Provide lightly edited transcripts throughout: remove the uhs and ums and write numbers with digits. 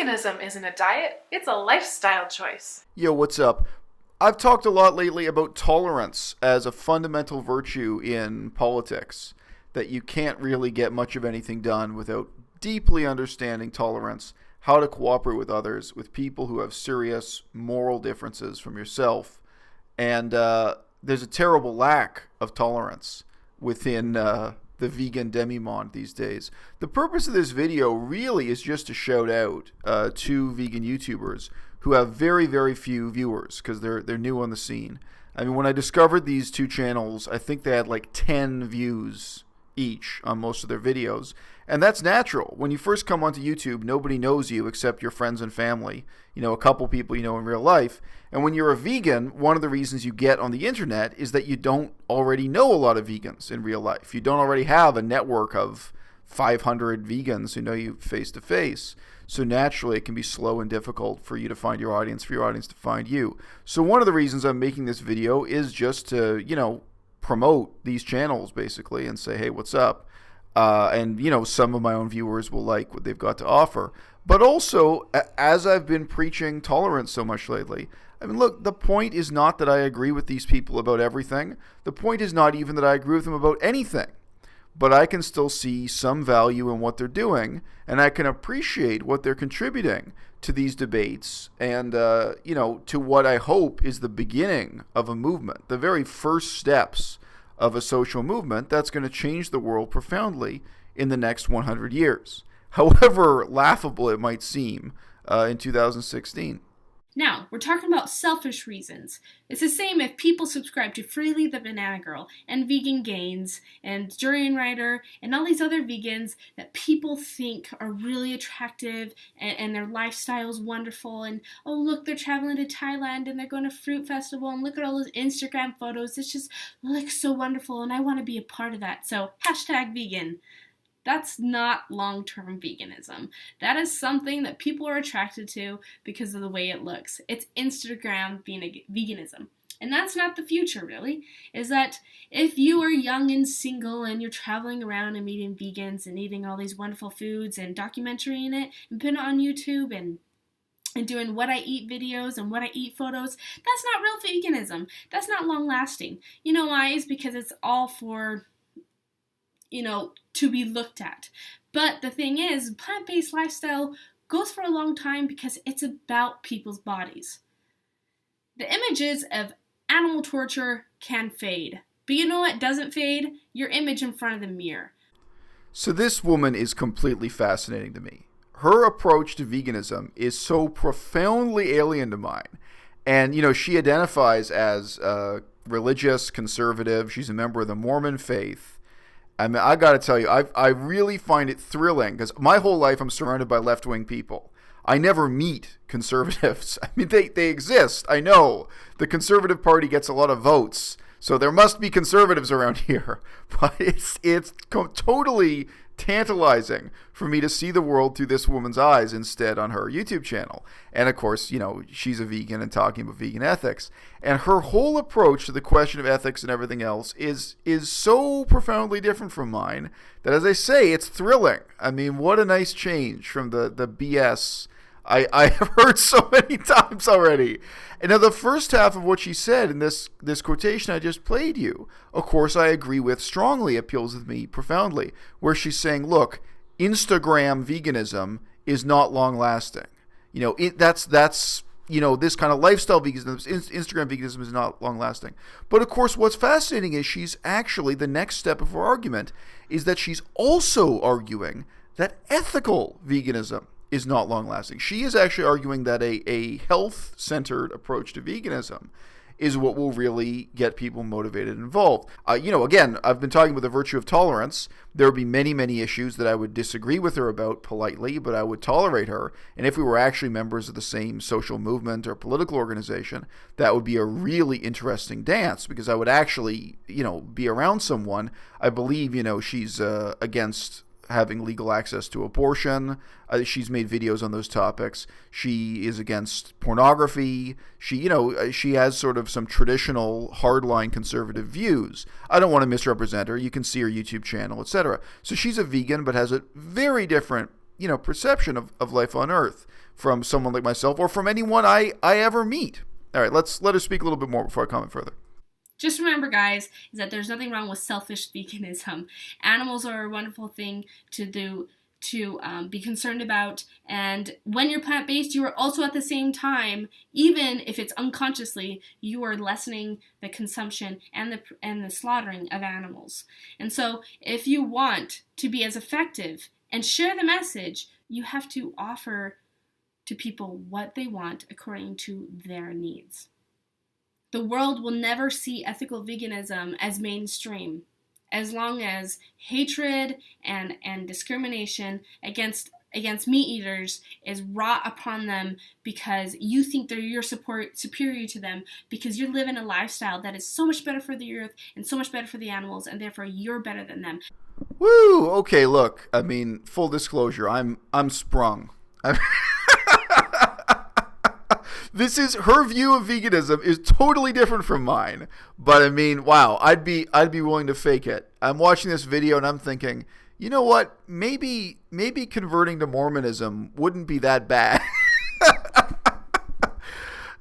Veganism isn't a diet, it's a lifestyle choice. Yo, what's up? I've talked a lot lately about tolerance as a fundamental virtue in politics, that you can't really get much of anything done without deeply understanding tolerance, how to cooperate with others, with people who have serious moral differences from yourself. And there's a terrible lack of tolerance within the vegan demimonde these days. The purpose of this video really is just to shout out to vegan YouTubers who have very, very few viewers because they're new on the scene. I mean, when I discovered these two channels, I think they had like 10 views each on most of their videos. And that's natural. When you first come onto YouTube, nobody knows you except your friends and family. You know, a couple people you know in real life. And when you're a vegan, one of the reasons you get on the internet is that you don't already know a lot of vegans in real life. You don't already have a network of 500 vegans who know you face to face. So naturally, it can be slow and difficult for you to find your audience, for your audience to find you. So one of the reasons I'm making this video is just to, you know, promote these channels basically and say, hey, what's up? And, you know, some of my own viewers will like what they've got to offer. But also, as I've been preaching tolerance so much lately, I mean, look, the point is not that I agree with these people about everything. The point is not even that I agree with them about anything. But I can still see some value in what they're doing, and I can appreciate what they're contributing to these debates and, you know, to what I hope is the beginning of a movement, the very first steps of a social movement that's going to change the world profoundly in the next 100 years, however laughable it might seem in 2016. Now, we're talking about selfish reasons. It's the same if people subscribe to Freely the Banana Girl and Vegan Gains and Durian Rider and all these other vegans that people think are really attractive and their lifestyle is wonderful and, oh, look, they're traveling to Thailand and they're going to Fruit Festival and look at all those Instagram photos. It just looks so wonderful and I want to be a part of that. So, #vegan. That's not long-term veganism. That is something that people are attracted to because of the way it looks. It's Instagram veganism. And that's not the future, really. Is that if you are young and single and you're traveling around and meeting vegans and eating all these wonderful foods and documenting it and putting it on YouTube and doing what I eat videos and what I eat photos, that's not real veganism. That's not long-lasting. You know why? It's because it's all for, you know, to be looked at. But the thing is, plant-based lifestyle goes for a long time because it's about people's bodies. The images of animal torture can fade. But you know what doesn't fade? Your image in front of the mirror. So this woman is completely fascinating to me. Her approach to veganism is so profoundly alien to mine. And, you know, she identifies as religious, conservative. She's a member of the Mormon faith. I mean, I got to tell you, I really find it thrilling because my whole life I'm surrounded by left-wing people. I never meet conservatives. I mean, they exist. I know the Conservative Party gets a lot of votes, so there must be conservatives around here. But it's totally tantalizing for me to see the world through this woman's eyes instead on her YouTube channel. And of course, you know, she's a vegan and talking about vegan ethics. And her whole approach to the question of ethics and everything else is so profoundly different from mine that, as I say, it's thrilling. I mean, what a nice change from the BS I have heard so many times already. And now the first half of what she said in this quotation I just played you, of course I agree with strongly, appeals with me profoundly, where she's saying, look, Instagram veganism is not long lasting. You know, that's you know, this kind of lifestyle veganism, Instagram veganism is not long lasting. But of course, what's fascinating is she's actually, the next step of her argument is that she's also arguing that ethical veganism is not long-lasting. She is actually arguing that a health-centered approach to veganism is what will really get people motivated and involved. You know, again, I've been talking about the virtue of tolerance. There would be many, many issues that I would disagree with her about politely, but I would tolerate her. And if we were actually members of the same social movement or political organization, that would be a really interesting dance because I would actually, you know, be around someone. I believe, you know, she's against having legal access to abortion. She's made videos on those topics. She is against pornography. She has sort of some traditional hardline conservative views. I don't want to misrepresent her. You can see her YouTube channel, etc. So she's a vegan, but has a very different perception of life on Earth from someone like myself or from anyone I ever meet. All right, let her speak a little bit more before I comment further. Just remember, guys, is that there's nothing wrong with selfish veganism. Animals are a wonderful thing to do, to be concerned about, and when you're plant-based, you are also at the same time, even if it's unconsciously, you are lessening the consumption and the slaughtering of animals. And so, if you want to be as effective and share the message, you have to offer to people what they want according to their needs. The world will never see ethical veganism as mainstream as long as hatred and discrimination against meat eaters is wrought upon them because you think you're superior to them, because you're living a lifestyle that is so much better for the earth and so much better for the animals, and therefore you're better than them. Woo! Okay, look, I mean, full disclosure, I'm sprung. This is her view of veganism is totally different from mine. But I mean, wow, I'd be willing to fake it. I'm watching this video and I'm thinking, you know what? Maybe converting to Mormonism wouldn't be that bad.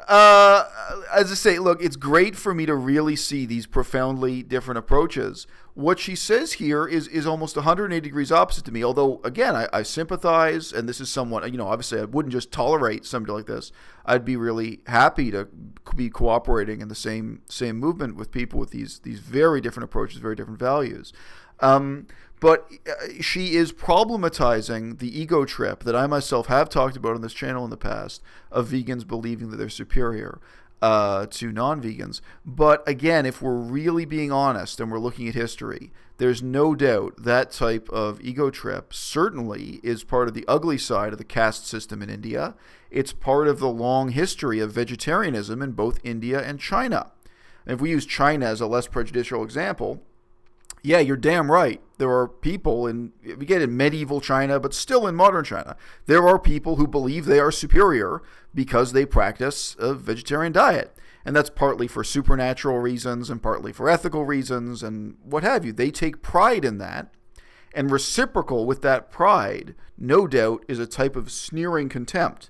As I say, look, it's great for me to really see these profoundly different approaches. What she says here is almost 180 degrees opposite to me, although, again, I sympathize, and this is someone, obviously I wouldn't just tolerate somebody like this. I'd be really happy to be cooperating in the same movement with people with these very different approaches, very different values. But she is problematizing the ego trip that I myself have talked about on this channel in the past of vegans believing that they're superior to non-vegans. But again, if we're really being honest and we're looking at history, there's no doubt that type of ego trip certainly is part of the ugly side of the caste system in India. It's part of the long history of vegetarianism in both India and China. And if we use China as a less prejudicial example, yeah, you're damn right. There are people in medieval China, but still in modern China, there are people who believe they are superior because they practice a vegetarian diet. And that's partly for supernatural reasons and partly for ethical reasons and what have you. They take pride in that. And reciprocal with that pride, no doubt, is a type of sneering contempt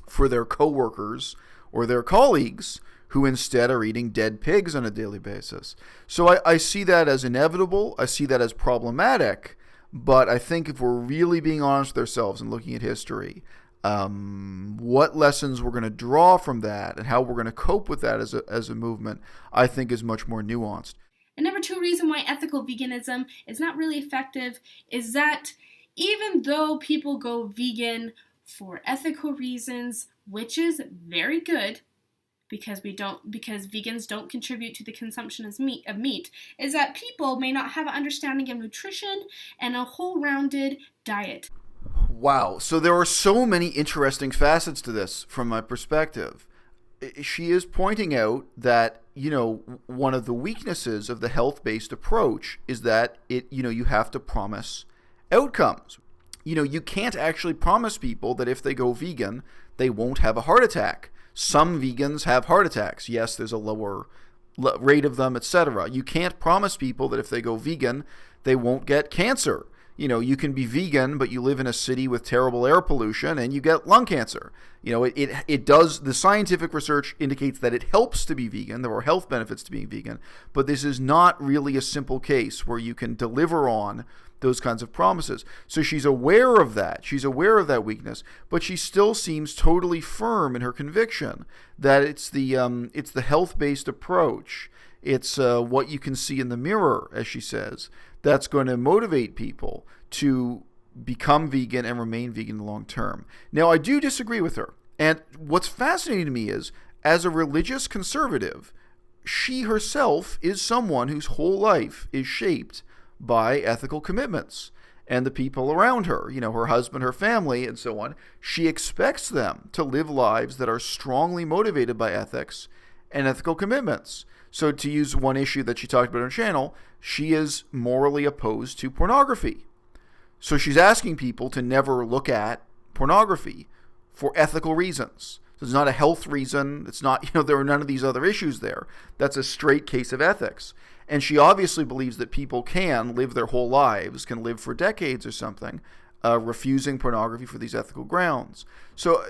for their coworkers or their colleagues who instead are eating dead pigs on a daily basis. So I see that as inevitable. I see that as problematic. But I think if we're really being honest with ourselves and looking at history, what lessons we're going to draw from that and how we're going to cope with that as a movement, I think is much more nuanced. And number two reason why ethical veganism is not really effective is that even though people go vegan for ethical reasons, which is very good, because vegans don't contribute to the consumption of meat, is that people may not have an understanding of nutrition and a whole-rounded diet. Wow. So there are so many interesting facets to this from my perspective. She is pointing out that, one of the weaknesses of the health-based approach is that you have to promise outcomes. You can't actually promise people that if they go vegan, they won't have a heart attack. Some vegans have heart attacks. Yes, there's a lower rate of them, etc. You can't promise people that if they go vegan, they won't get cancer. You can be vegan, but you live in a city with terrible air pollution and you get lung cancer. It does, the scientific research indicates that it helps to be vegan. There are health benefits to being vegan, but this is not really a simple case where you can deliver on those kinds of promises. So she's aware of that. She's aware of that weakness, but she still seems totally firm in her conviction that it's the health-based approach. It's what you can see in the mirror, as she says, that's going to motivate people to become vegan and remain vegan long term. Now, I do disagree with her. And what's fascinating to me is, as a religious conservative, she herself is someone whose whole life is shaped by ethical commitments. And the people around her, her husband, her family, and so on, she expects them to live lives that are strongly motivated by ethics and ethical commitments. So to use one issue that she talked about on her channel, she is morally opposed to pornography. So she's asking people to never look at pornography for ethical reasons. So it's not a health reason. It's not, there are none of these other issues there. That's a straight case of ethics. And she obviously believes that people can live their whole lives, can live for decades or something, refusing pornography for these ethical grounds. So,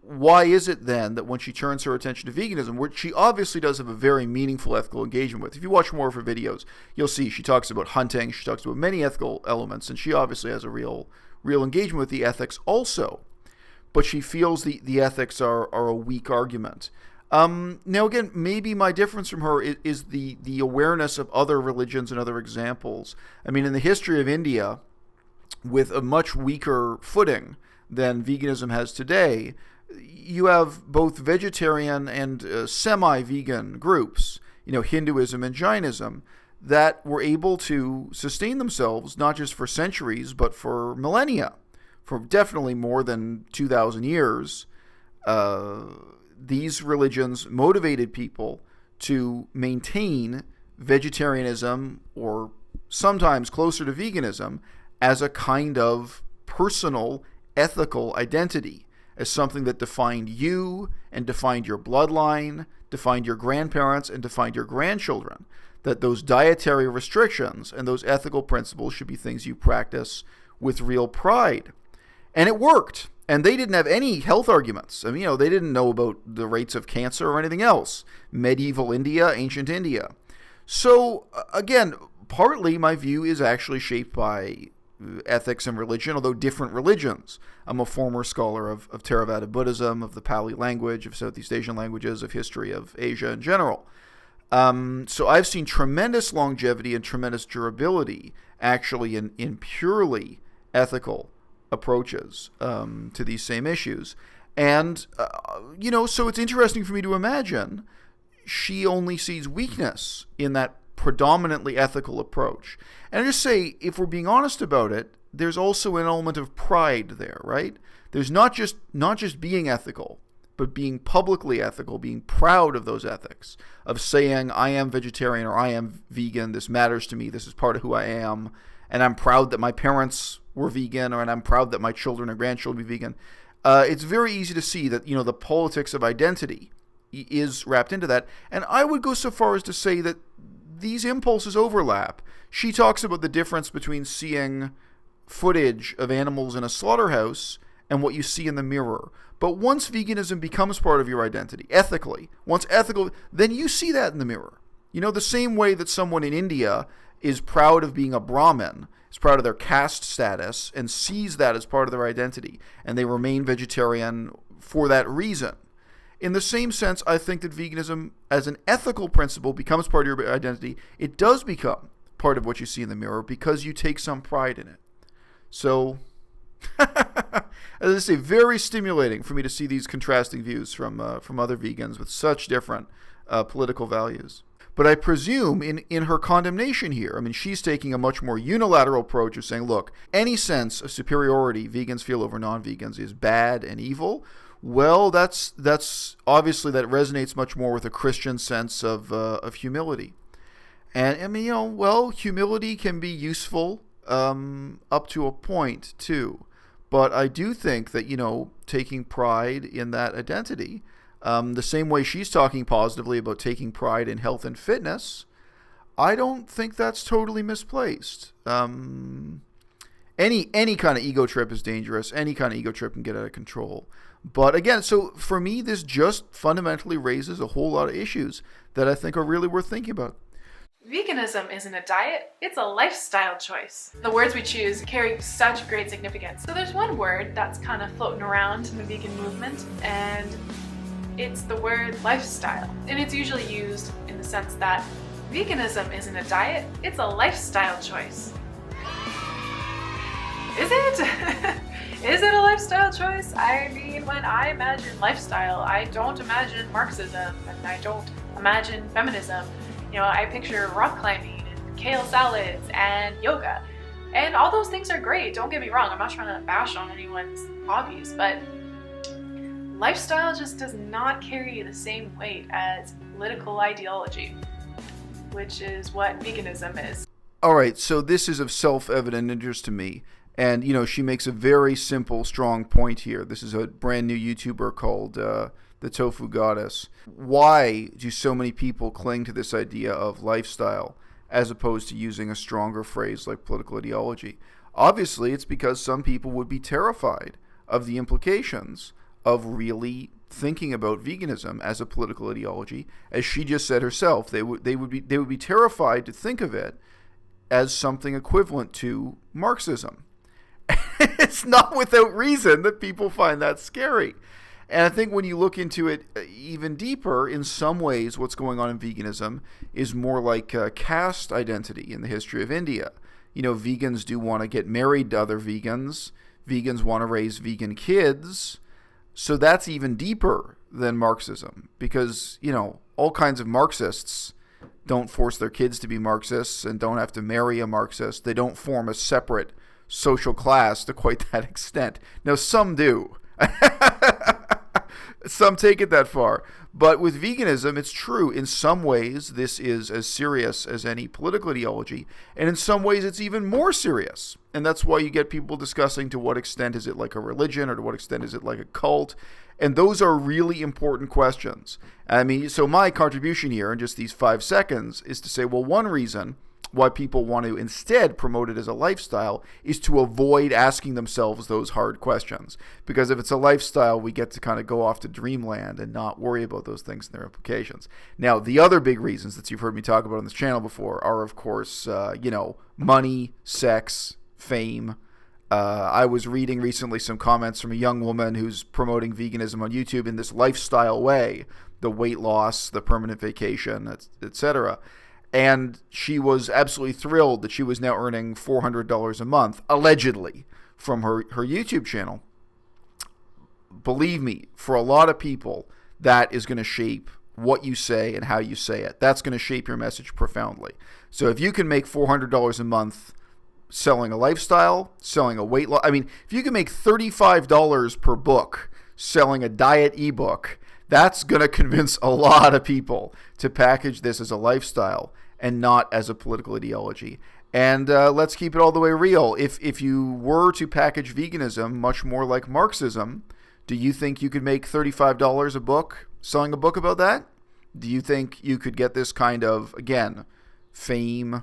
why is it then that when she turns her attention to veganism, which she obviously does have a very meaningful ethical engagement with, if you watch more of her videos, you'll see she talks about hunting, she talks about many ethical elements, and she obviously has a real engagement with the ethics also. But she feels the ethics are a weak argument. Now, again, maybe my difference from her is the awareness of other religions and other examples. I mean, in the history of India, with a much weaker footing than veganism has today, you have both vegetarian and semi-vegan groups, Hinduism and Jainism, that were able to sustain themselves not just for centuries, but for millennia, for definitely more than 2,000 years. These religions motivated people to maintain vegetarianism, or sometimes closer to veganism, as a kind of personal ethical identity, as something that defined you and defined your bloodline, defined your grandparents, and defined your grandchildren. That those dietary restrictions and those ethical principles should be things you practice with real pride. And it worked. And they didn't have any health arguments. I mean, they didn't know about the rates of cancer or anything else. Medieval India, ancient India. So, again, partly my view is actually shaped by ethics and religion, although different religions. I'm a former scholar of Theravada Buddhism, of the Pali language, of Southeast Asian languages, of history of Asia in general. So I've seen tremendous longevity and tremendous durability actually in purely ethical approaches to these same issues. And, so it's interesting for me to imagine she only sees weakness in that predominantly ethical approach. And I just say, if we're being honest about it, there's also an element of pride there, right? There's not just being ethical, but being publicly ethical, being proud of those ethics, of saying, I am vegetarian or I am vegan, this matters to me, this is part of who I am, and I'm proud that my parents were vegan, and I'm proud that my children and grandchildren be vegan. It's very easy to see that, the politics of identity is wrapped into that. And I would go so far as to say that these impulses overlap. She talks about the difference between seeing footage of animals in a slaughterhouse and what you see in the mirror. But once veganism becomes part of your identity, ethically, once ethical, then you see that in the mirror. The same way that someone in India is proud of being a Brahmin, is proud of their caste status, and sees that as part of their identity, and they remain vegetarian for that reason. In the same sense, I think that veganism as an ethical principle becomes part of your identity. It does become part of what you see in the mirror because you take some pride in it. So, as I say, very stimulating for me to see these contrasting views from other vegans with such different political values. But I presume in her condemnation here, I mean, she's taking a much more unilateral approach of saying, look, any sense of superiority vegans feel over non-vegans is bad and evil. Well, that's obviously that resonates much more with a Christian sense of humility. And I mean, humility can be useful up to a point too. But I do think that, taking pride in that identity, the same way she's talking positively about taking pride in health and fitness, I don't think that's totally misplaced. Any kind of ego trip is dangerous. Any kind of ego trip can get out of control. But again, so for me, this just fundamentally raises a whole lot of issues that I think are really worth thinking about. Veganism isn't a diet, it's a lifestyle choice. The words we choose carry such great significance. So there's one word that's kind of floating around in the vegan movement, and it's the word lifestyle. And it's usually used in the sense that veganism isn't a diet, it's a lifestyle choice. Is it? Is it a lifestyle choice? I mean, when I imagine lifestyle, I don't imagine Marxism, and I don't imagine feminism. I picture rock climbing and kale salads and yoga. And all those things are great, don't get me wrong. I'm not trying to bash on anyone's hobbies, but lifestyle just does not carry the same weight as political ideology, which is what veganism is. All right, so this is of self-evident interest to me. And, she makes a very simple, strong point here. This is a brand new YouTuber called the Tofu Goddess. Why do so many people cling to this idea of lifestyle as opposed to using a stronger phrase like political ideology? Obviously, it's because some people would be terrified of the implications of really thinking about veganism as a political ideology. As she just said herself, they would be terrified to think of it as something equivalent to Marxism. It's not without reason that people find that scary. And I think when you look into it even deeper, in some ways what's going on in veganism is more like caste identity in the history of India. You know, vegans do want to get married to other vegans. Vegans want to raise vegan kids. So that's even deeper than Marxism because, you know, all kinds of Marxists don't force their kids to be Marxists and don't have to marry a Marxist. They don't form a separate social class to quite that extent. Now, some do. Some take it that far. But with veganism, it's true. In some ways, this is as serious as any political ideology. And in some ways, it's even more serious. And that's why you get people discussing to what extent is it like a religion or to what extent is it like a cult. And those are really important questions. I mean, so my contribution here in just these 5 seconds is to say, well, one reason why people want to instead promote it as a lifestyle is to avoid asking themselves those hard questions. Because if it's a lifestyle, we get to kind of go off to dreamland and not worry about those things and their implications. Now, the other big reasons that you've heard me talk about on this channel before are, of course, money, sex, fame. I was reading recently some comments from a young woman who's promoting veganism on YouTube in this lifestyle way, the weight loss, the permanent vacation, etc. And she was absolutely thrilled that she was now earning $400 a month, allegedly, from her YouTube channel. Believe me, for a lot of people, that is going to shape what you say and how you say it. That's going to shape your message profoundly. So if you can make $400 a month selling a lifestyle, selling a weight loss, I mean, if you can make $35 per book selling a diet ebook, that's going to convince a lot of people to package this as a lifestyle and not as a political ideology. And let's keep it all the way real. If you were to package veganism much more like Marxism, do you think you could make $35 a book selling a book about that? Do you think you could get this kind of, again, fame,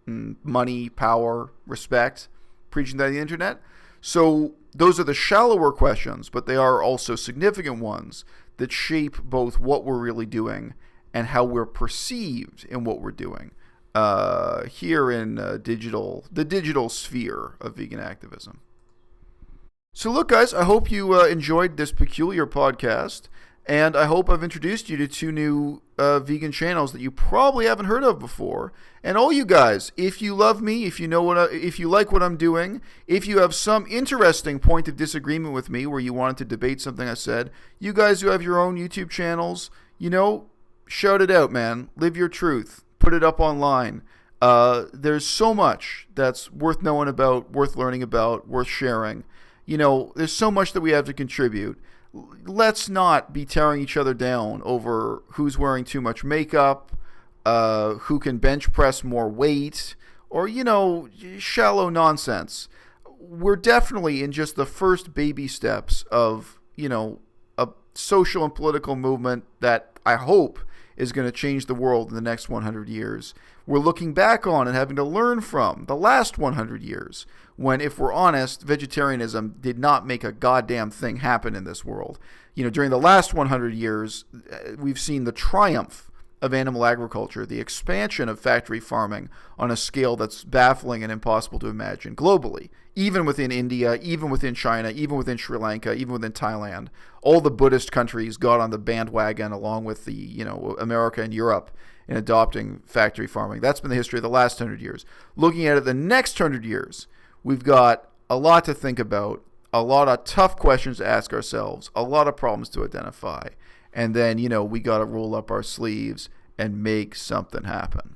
money, power, respect, preaching that on the internet? So those are the shallower questions, but they are also significant ones that shape both what we're really doing and how we're perceived in what we're doing here in the digital sphere of vegan activism. So look, guys, I hope you enjoyed this peculiar podcast, and I hope I've introduced you to 2 new vegan channels that you probably haven't heard of before. And all you guys, if you love me, if you like what I'm doing, if you have some interesting point of disagreement with me where you wanted to debate something I said, you guys who have your own YouTube channels, shout it out, man. Live your truth. Put it up online. There's so much that's worth knowing about, worth learning about, worth sharing. There's so much that we have to contribute. Let's not be tearing each other down over who's wearing too much makeup, who can bench press more weight, or, shallow nonsense. We're definitely in just the first baby steps of, a social and political movement that I hope is going to change the world in the next 100 years. We're looking back on and having to learn from the last 100 years when, if we're honest, vegetarianism did not make a goddamn thing happen in this world. During the last 100 years, we've seen the triumph of animal agriculture, the expansion of factory farming on a scale that's baffling and impossible to imagine globally, even within India, even within China, even within Sri Lanka, even within Thailand. All the Buddhist countries got on the bandwagon along with the, America and Europe in adopting factory farming. That's been the history of the last 100 years. Looking at it the next 100 years, we've got a lot to think about, a lot of tough questions to ask ourselves, a lot of problems to identify. And then, we got to roll up our sleeves and make something happen.